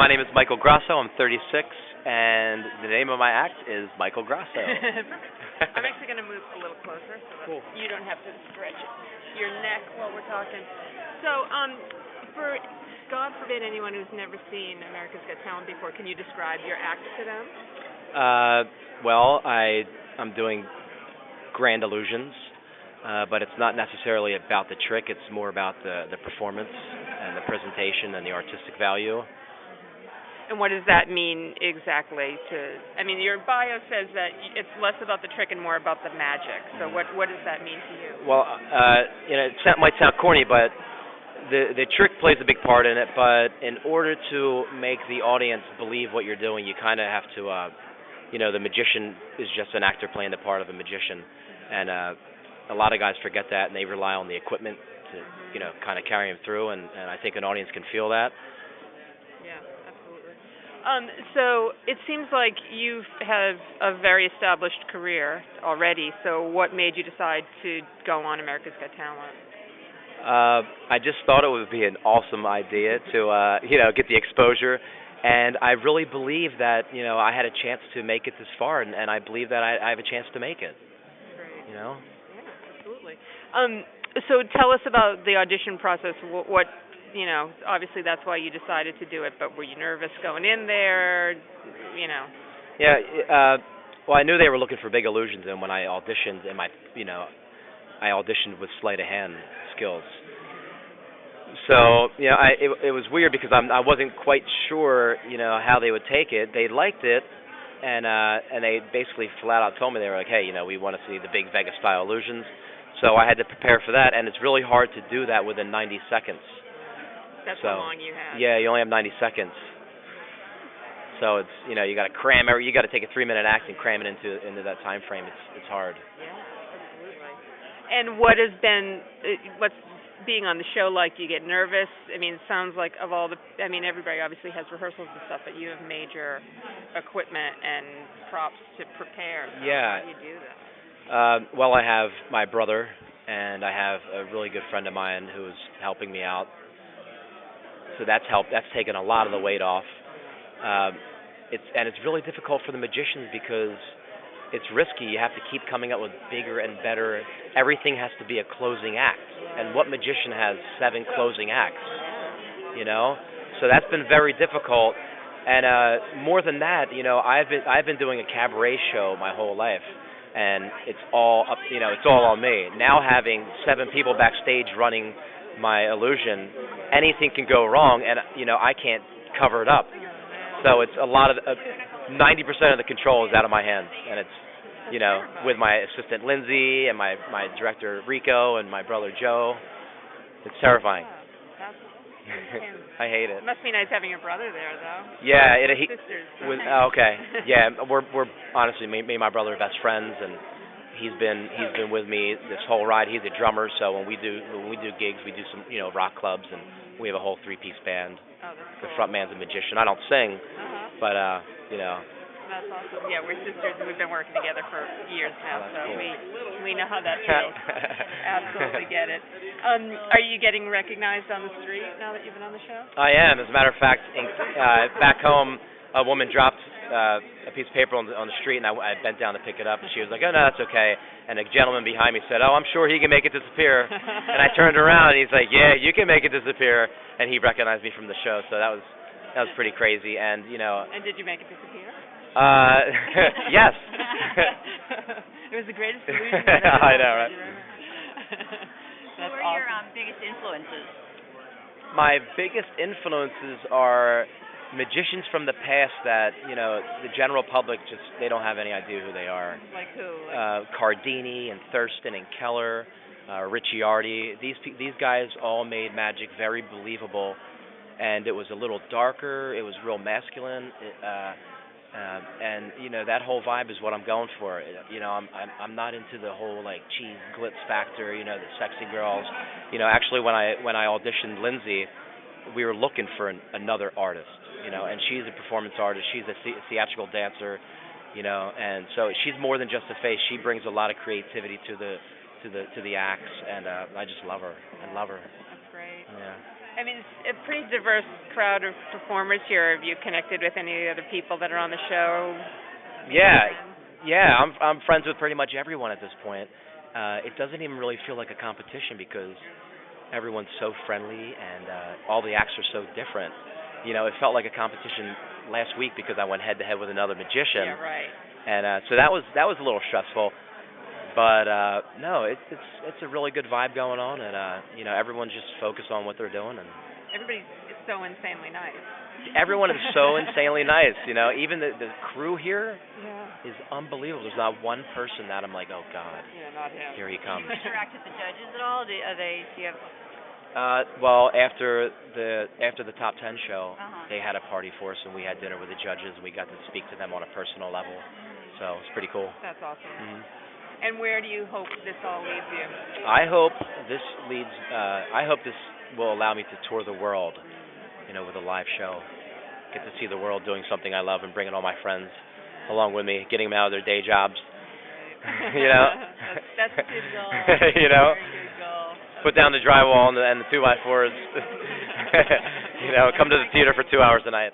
My name is Michael Grasso. I'm 36, and the name of my act is Michael Grasso. Perfect. I'm actually going to move a little closer so that Cool. you don't have to stretch your neck while we're talking. So, for God forbid anyone who's never seen America's Got Talent before, can you describe your act to them? Well, I'm doing grand illusions, but it's not necessarily about the trick. It's more about the performance and the presentation and the artistic value. And what does that mean exactly? Your bio says that it's less about the trick and more about the magic. So what does that mean to you? Well, it might sound corny, but the trick plays a big part in it. But in order to make the audience believe what you're doing, you kind of have to, the magician is just an actor playing the part of a magician, and a lot of guys forget that, and they rely on the equipment to, kind of carry them through. And I think an audience can feel that. Yeah, absolutely. So it seems like you have a very established career already. So what made you decide to go on America's Got Talent? I just thought it would be an awesome idea to, get the exposure, and I really believe that, I had a chance to make it this far, and I believe that I have a chance to make it. Great. Yeah, absolutely. So tell us about the audition process. What obviously that's why you decided to do it, but were you nervous going in there? Yeah. Well, I knew they were looking for big illusions, and when I auditioned, I auditioned with sleight of hand skills. So, it was weird because I wasn't quite sure, how they would take it. They liked it, and they basically flat out told me, they were like, hey, we want to see the big Vegas style illusions. So I had to prepare for that, and it's really hard to do that within 90 seconds. That's how long you have. Yeah, you only have 90 seconds. So it's you got to cram you got to take a 3-minute act and cram it into that time frame. It's hard. Yeah, absolutely. And what's being on the show like? Do you get nervous? It sounds like everybody obviously has rehearsals and stuff, but you have major equipment and props to prepare. So Yeah. How do you do that? Well, I have my brother, and I have a really good friend of mine who's helping me out. So that's helped. That's taken a lot of the weight off. It's really difficult for the magicians because it's risky. You have to keep coming up with bigger and better. Everything has to be a closing act. And what magician has 7 closing acts? So that's been very difficult. And more than that, I've been doing a cabaret show my whole life, and it's all up. It's all on me. Now having 7 people backstage running my illusion, anything can go wrong, and I can't cover it up. So it's a lot of 90% of the control is out of my hands, and it's with my assistant Lindsay and my director Rico and my brother Joe. It's terrifying. I hate it. It must be nice having your brother there, though. Yeah, sisters. okay. Yeah, we're honestly me and my brother are best friends, and he's been with me this whole ride. He's a drummer, so when we do gigs, we do some rock clubs, and we have a whole 3-piece band. Oh, that's cool. The front man's a magician. I don't sing, but That's awesome. Yeah, we're sisters, and we've been working together for years now, so cool. we know how that feels. Absolutely get it. Are you getting recognized on the street now that you've been on the show? I am. As a matter of fact, back home, a woman dropped a piece of paper on the street, and I bent down to pick it up, and she was like, "Oh no, that's okay." And a gentleman behind me said, "Oh, I'm sure he can make it disappear." And I turned around, and he's like, "Yeah, you can make it disappear." And he recognized me from the show, so that was pretty crazy. And And did you make it disappear? Yes. It was the greatest illusion I've ever I know, right? That's Who are your biggest influences? My biggest influences are magicians from the past that the general public they don't have any idea who they are. Like who? Cardini and Thurston and Keller, Ricciardi. These guys all made magic very believable, and it was a little darker. It was real masculine. And that whole vibe is what I'm going for. I'm not into the whole like cheese glitz factor. The sexy girls. Actually when I auditioned Lindsay, we were looking for another artist. And she's a performance artist. She's a theatrical dancer. And so she's more than just a face. She brings a lot of creativity to the acts, and I just love her. I love her. great. Yeah. I mean, it's a pretty diverse crowd of performers here. Have you connected with any other people that are on the show? Yeah. I'm friends with pretty much everyone at this point. It doesn't even really feel like a competition because everyone's so friendly and all the acts are so different. You know, it felt like a competition last week because I went head to head with another magician. Yeah, right. And so that was a little stressful. But no, it's a really good vibe going on, and you know, everyone's just focused on what they're doing, and Everybody's so insanely nice. everyone is so insanely nice. You know, even the crew here Yeah. is unbelievable. There's not one person that I'm like, oh God, Yeah, not him. here he Do comes. you interact with the judges at all? Do you have? Well, after the top 10 show, Uh-huh. they had a party for us, and we had dinner with the judges, and we got to speak to them on a personal level. So it's pretty cool. That's awesome. Hmm. And where do you hope this all leads you? I hope this will allow me to tour the world, you know, with a live show. Get to see the world doing something I love and bringing all my friends along with me, getting them out of their day jobs. You know. That's a good goal. You know. Very good goal. Put down the drywall and the 2x4s. You know, come to the theater for 2 hours a night.